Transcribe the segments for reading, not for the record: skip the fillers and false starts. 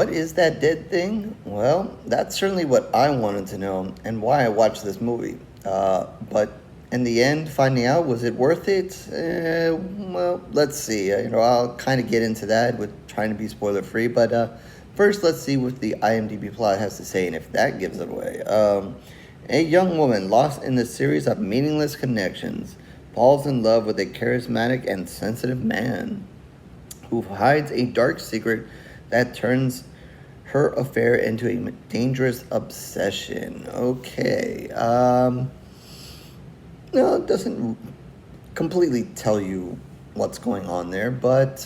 what is that dead thing? Well, that's certainly what I wanted to know and why I watched this movie. But in the end, finding out, was it worth it? Well, let's see. I'll kind of get into that with trying to be spoiler free. But first, let's see what the IMDb plot has to say and if that gives it away. A young woman lost in a series of meaningless connections falls in love with a charismatic and sensitive man who hides a dark secret that turns her affair into a dangerous obsession. Okay. No, it doesn't completely tell you what's going on there, but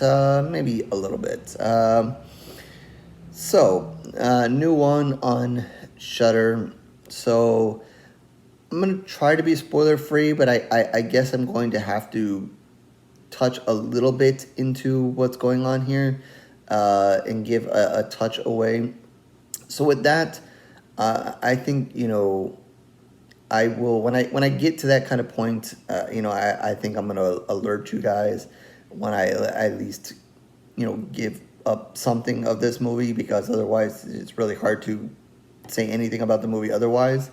maybe a little bit. New one on Shutter. So I'm gonna try to be spoiler free, but I guess I'm going to have to touch a little bit into what's going on here and give a touch away. So with that, I think I will when I get to that kind of point. I think I'm gonna alert you guys when I at least give up something of this movie, because otherwise it's really hard to say anything about the movie otherwise.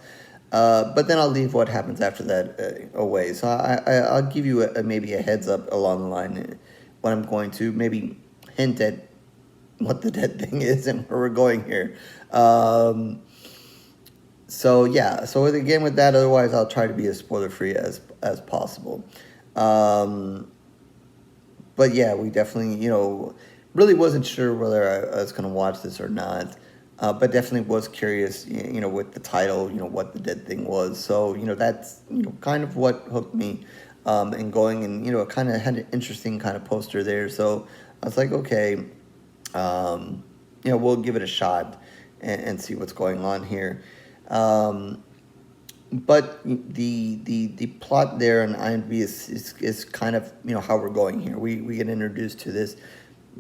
But then I'll leave what happens after that away. So I'll give you maybe a heads up along the line when I'm going to maybe hint at what the dead thing is and where we're going here. So again with that, otherwise I'll try to be as spoiler free as possible. But yeah, we definitely really wasn't sure whether I was going to watch this or not. But definitely was curious, with the title, what the dead thing was. So, that's, kind of what hooked me in going, and, it kind of had an interesting kind of poster there. So I was like, okay, we'll give it a shot and see what's going on here. But the plot there on IMDb is kind of, how we're going here. We get introduced to this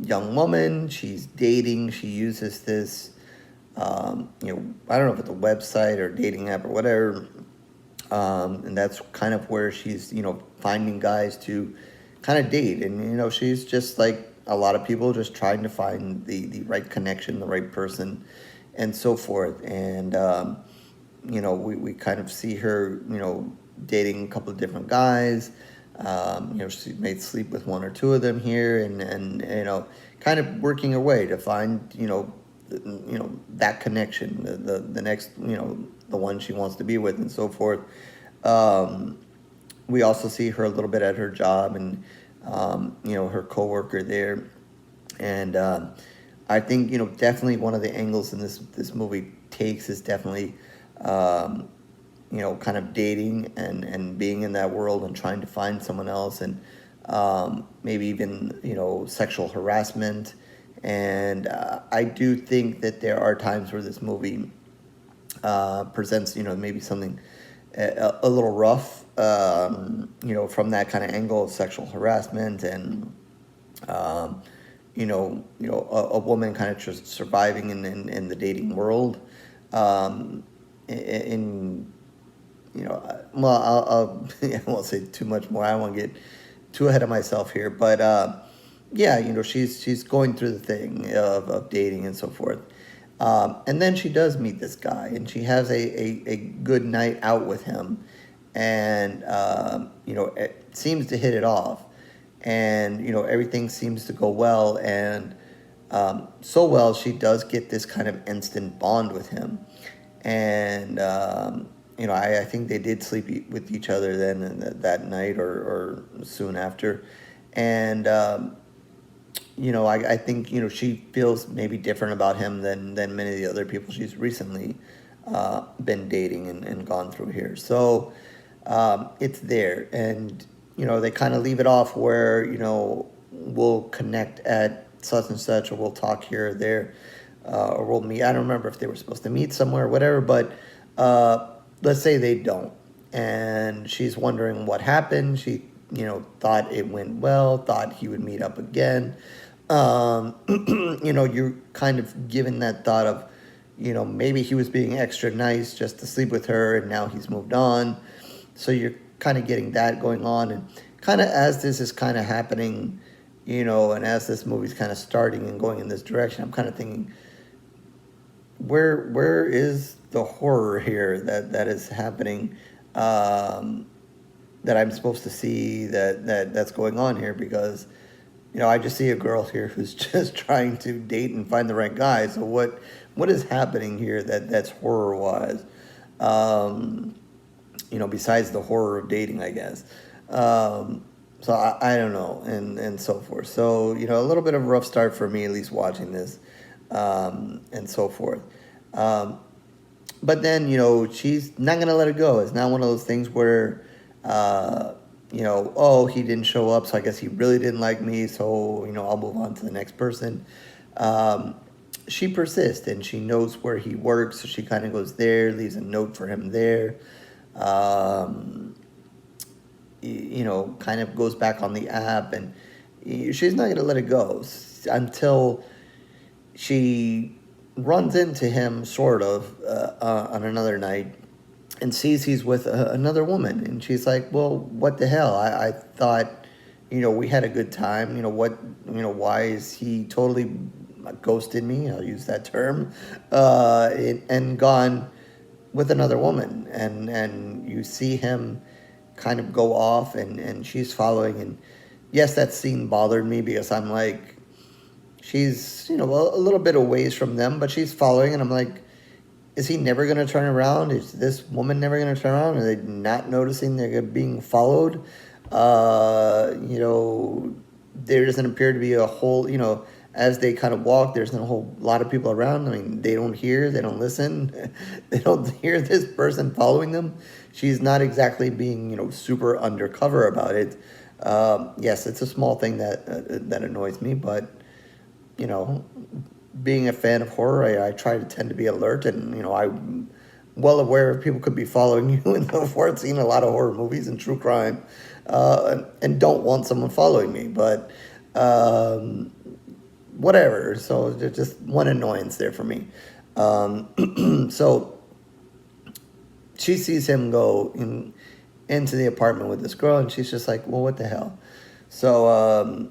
young woman. She's dating. She uses this, I don't know if it's a website or dating app or whatever, and that's kind of where she's, finding guys to kind of date, and, she's just like a lot of people, just trying to find the right connection, the right person, and so forth, and, we kind of see her, dating a couple of different guys, she may sleep with one or two of them here, and kind of working her way to find, that connection, the next, the one she wants to be with, and so forth. We also see her a little bit at her job, and her coworker there, and I think definitely one of the angles in this movie takes is definitely kind of dating and being in that world and trying to find someone else, and maybe even sexual harassment. And I do think that there are times where this movie presents, maybe something a little rough, from that kind of angle of sexual harassment and, a woman kind of just surviving in the dating world. Well, I won't say too much more. I don't want to get too ahead of myself here, but yeah, she's going through the thing of dating and so forth. And then she does meet this guy, and she has a good night out with him, and, it seems to hit it off, and, everything seems to go well, and so well, she does get this kind of instant bond with him, and, I think they did sleep with each other then that night or soon after, and, I think, she feels maybe different about him than many of the other people she's recently been dating and gone through here. So it's there. And, they kind of leave it off where, we'll connect at such and such, or we'll talk here or there, or we'll meet. I don't remember if they were supposed to meet somewhere or whatever, but let's say they don't. And she's wondering what happened. She, thought it went well, thought he would meet up again. You're kind of given that thought of, maybe he was being extra nice just to sleep with her, and now he's moved on. So you're kind of getting that going on, and kind of as this is kind of happening, and as this movie's kind of starting and going in this direction, I'm kind of thinking, where is the horror here that is happening, that I'm supposed to see, that's going on here? Because I just see a girl here who's just trying to date and find the right guy. So what is happening here that's horror wise? Besides the horror of dating, I guess. So I don't know, and so forth. So a little bit of a rough start for me, at least watching this, and so forth. But then she's not gonna let it go. It's not one of those things where oh, he didn't show up, so I guess he really didn't like me. So I'll move on to the next person. She persists, and she knows where he works, so she kind of goes there, leaves a note for him there. Kind of goes back on the app, and she's not going to let it go until she runs into him, sort of, on another night, and sees he's with another woman, and she's like, well, what the hell? I thought, we had a good time. Why is he totally ghosted me? I'll use that term, and gone with another woman, and you see him kind of go off, and she's following, and yes, that scene bothered me because I'm like, she's a little bit a ways from them, but she's following, and I'm like, is he never going to turn around? Is this woman never going to turn around? Are they not noticing they're being followed? There doesn't appear to be a whole, as they kind of walk, there's not a whole lot of people around. I mean, they don't hear, they don't listen, they don't hear this person following them. She's not exactly being, super undercover about it. Yes, it's a small thing that annoys me, but, being a fan of horror, I try to tend to be alert, and, I'm well aware people could be following you and so forth, seen a lot of horror movies and true crime, and don't want someone following me, but, whatever. So there's just one annoyance there for me. So she sees him go into the apartment with this girl, and she's just like, well, what the hell? So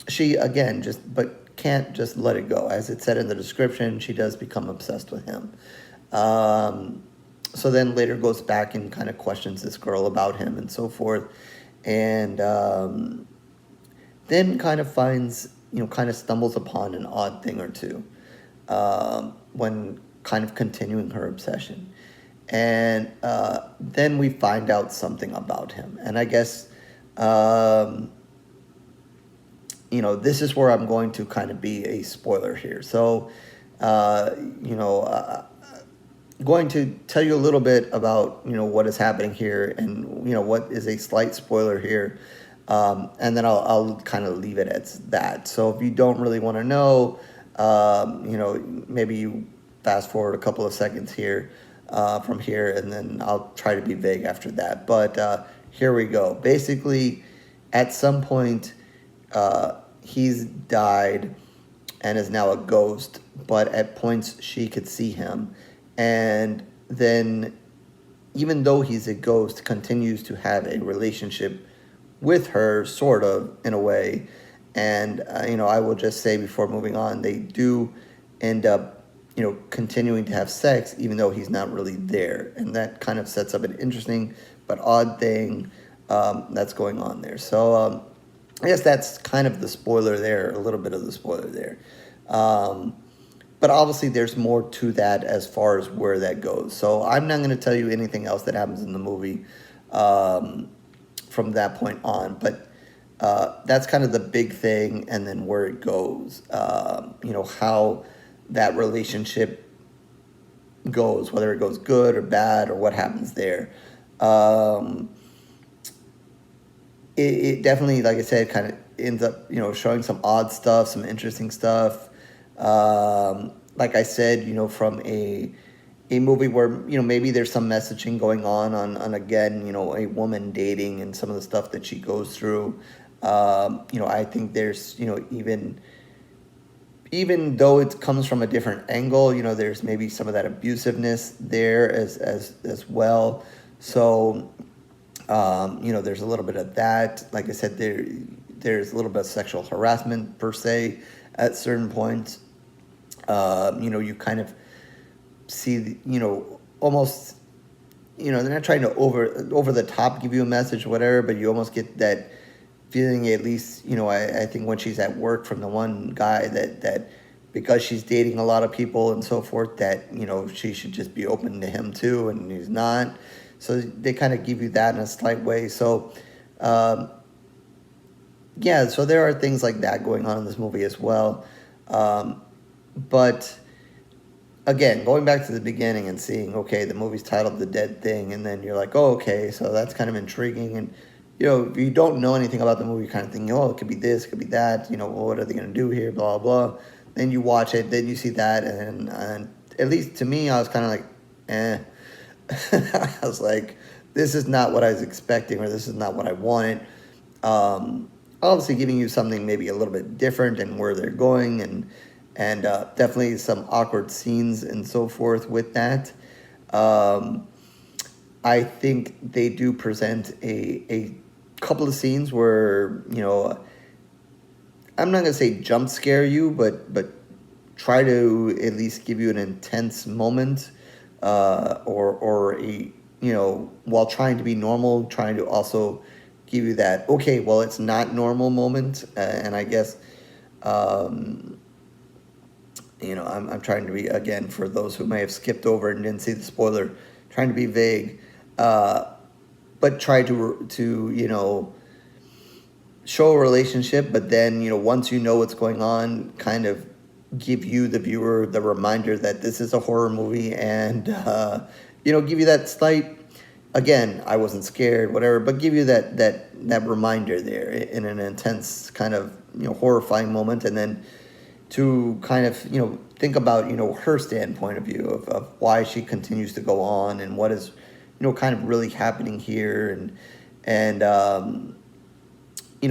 she, again, but can't just let it go. As it said in the description, she does become obsessed with him. So then later goes back and kind of questions this girl about him and so forth. And then kind of finds, kind of stumbles upon an odd thing or two when kind of continuing her obsession. And then we find out something about him. And I guess, this is where I'm going to kind of be a spoiler here. So, going to tell you a little bit about, what is happening here, and, what is a slight spoiler here. And then I'll kind of leave it at that. So if you don't really want to know, maybe you fast forward a couple of seconds here, from here, and then I'll try to be vague after that. But here we go. Basically, at some point, he's died and is now a ghost, but at points she could see him. And then, even though he's a ghost, continues to have a relationship with her, sort of, in a way. And, I will just say before moving on, they do end up, continuing to have sex, even though he's not really there. And that kind of sets up an interesting but odd thing that's going on there. So, I guess that's kind of the spoiler there, a little bit of the spoiler there. But obviously there's more to that as far as where that goes. So I'm not going to tell you anything else that happens in the movie from that point on. But that's kind of the big thing, and then where it goes. How that relationship goes, whether it goes good or bad or what happens there. It definitely, like I said, kind of ends up, showing some odd stuff, some interesting stuff. Like I said, from a movie where, maybe there's some messaging going on again, a woman dating and some of the stuff that she goes through. I think there's, even though it comes from a different angle, there's maybe some of that abusiveness there as well. So, there's a little bit of that. Like I said, there's a little bit of sexual harassment per se at certain points. You kind of see, almost, they're not trying to over the top give you a message, whatever, but you almost get that feeling, at least, I think when she's at work from the one guy, that because she's dating a lot of people and so forth, that, she should just be open to him too, and he's not. So they kind of give you that in a slight way. So, yeah, so there are things like that going on in this movie as well. But again, going back to the beginning and seeing, okay, the movie's titled The Dead Thing, and then you're like, oh, okay, so that's kind of intriguing. And, if you don't know anything about the movie, you're kind of thinking, oh, it could be this, it could be that, well, what are they going to do here, blah, blah. Then you watch it, then you see that, and at least to me, I was kind of like, eh. I was like, this is not what I was expecting, or this is not what I wanted. Obviously giving you something maybe a little bit different and where they're going, and definitely some awkward scenes and so forth with that. I think they do present a couple of scenes where, I'm not going to say jump scare you, but try to at least give you an intense moment, or a, while trying to be normal, trying to also give you that, okay, well, it's not normal moment. And I guess, I'm trying to be, again, for those who may have skipped over and didn't see the spoiler, trying to be vague, but try to show a relationship, but then, once you know what's going on, kind of give you, the viewer, the reminder that this is a horror movie, and, give you that slight, again, I wasn't scared, whatever, but give you that reminder there in an intense kind of, horrifying moment, and then to kind of, think about, her standpoint of view of why she continues to go on, and what is, kind of really happening here, and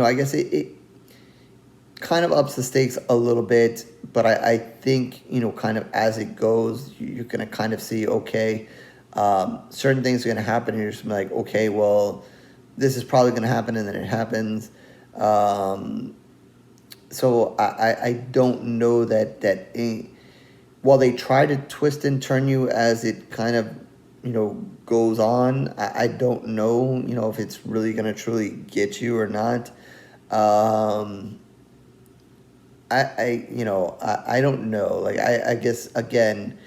I guess it kind of ups the stakes a little bit, but I think, kind of as it goes, you're going to kind of see, okay, certain things are going to happen, and you're just like, okay, well, this is probably going to happen, and then it happens. So I don't know that while they try to twist and turn you as it kind of, goes on, I don't know, if it's really going to truly get you or not. I don't know. Like, I guess, again,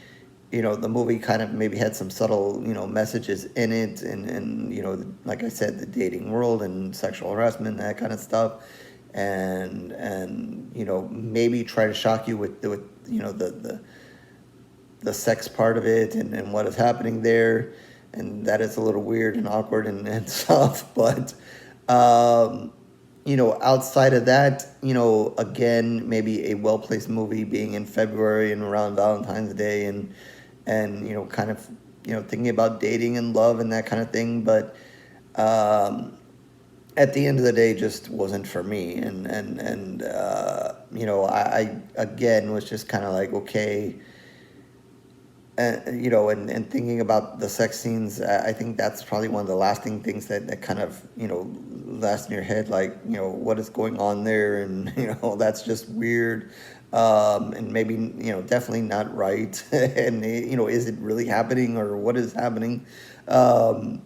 the movie kind of maybe had some subtle, messages in it, and like I said, the dating world and sexual harassment, that kind of stuff, and maybe try to shock you with the sex part of it, and what is happening there, and that is a little weird and awkward and stuff, but outside of that, again, maybe a well-placed movie being in February and around Valentine's Day, and kind of, thinking about dating and love and that kind of thing, but at the end of the day, just wasn't for me, and I again was just kind of like, okay, and thinking about the sex scenes, I think that's probably one of the lasting things that kind of, lasts in your head, like, what is going on there, and, that's just weird, and maybe, definitely not right, and, is it really happening, or what is happening? But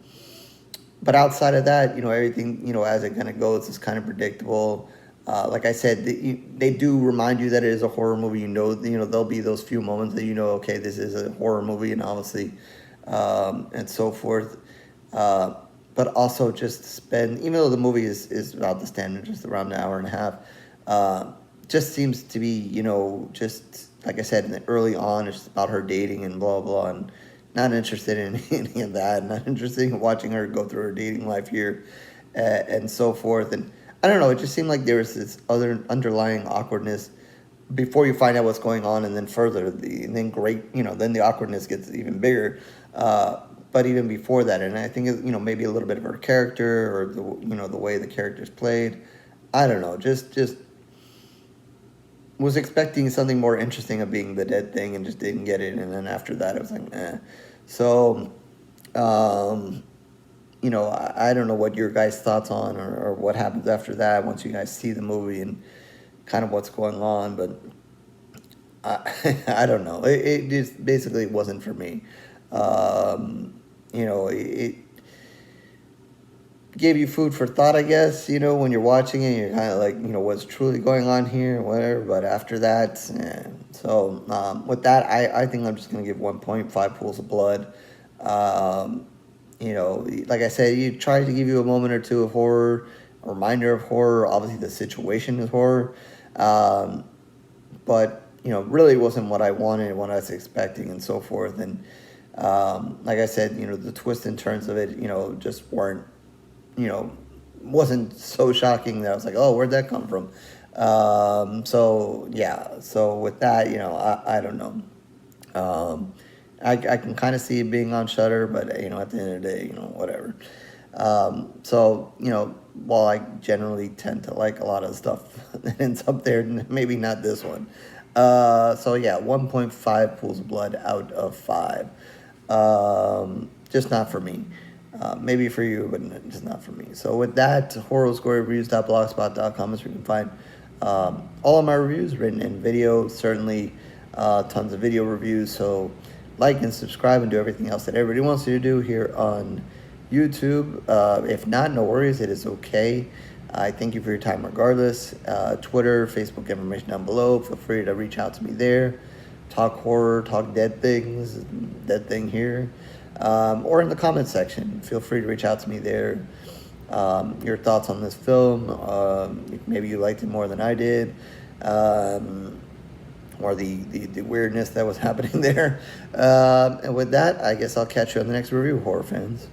outside of that, everything, as it kind of goes, is kind of predictable. Like I said, they do remind you that it is a horror movie. There'll be those few moments that okay, this is a horror movie, and obviously, and so forth. But also just spend, even though the movie is about the standard, just around an hour and a half, just seems to be, just like I said, early on, it's about her dating and blah, blah, and not interested in any of that, not interested in watching her go through her dating life here, and so forth. And I don't know, it just seemed like there was this other underlying awkwardness before you find out what's going on, and then further, and then then the awkwardness gets even bigger. But even before that, and I think, maybe a little bit of her character, or the way the character's played. I don't know, just was expecting something more interesting of being the dead thing, and just didn't get it. And then after that, it was like, eh. So, I don't know what your guys' thoughts on, or what happens after that once you guys see the movie and kind of what's going on. But I don't know. It just basically wasn't for me. It gave you food for thought, I guess. When you're watching it, you're kind of like, what's truly going on here, whatever. But after that, so with that, I think I'm just gonna give 1.5 pools of blood. Um, like I said, you try to give you a moment or two of horror, a reminder of horror. Obviously, the situation is horror. But really wasn't what I wanted, what I was expecting, and so forth. And like I said, the twists and turns of it, just weren't, you know, wasn't so shocking that I was like, oh, where'd that come from? So yeah, so with that, I don't know. Um, I can kind of see it being on Shutter, but at the end of the day, whatever. So while I generally tend to like a lot of stuff that ends up there, maybe not this one. So yeah, 1.5 pools of blood out of 5. Just not for me. Maybe for you, but just not for me. So with that, horrorscorereviews.blogspot.com is where you can find all of my reviews written in video, certainly tons of video reviews. So like and subscribe and do everything else that everybody wants you to do here on YouTube. If not, no worries. It is okay. I thank you for your time regardless. Twitter, Facebook information down below. Feel free to reach out to me there. Talk horror, talk dead things, dead thing here. Or in the comments section. Feel free to reach out to me there. Your thoughts on this film. Maybe you liked it more than I did. Or the weirdness that was happening there. And with that, I guess I'll catch you on the next review, horror fans.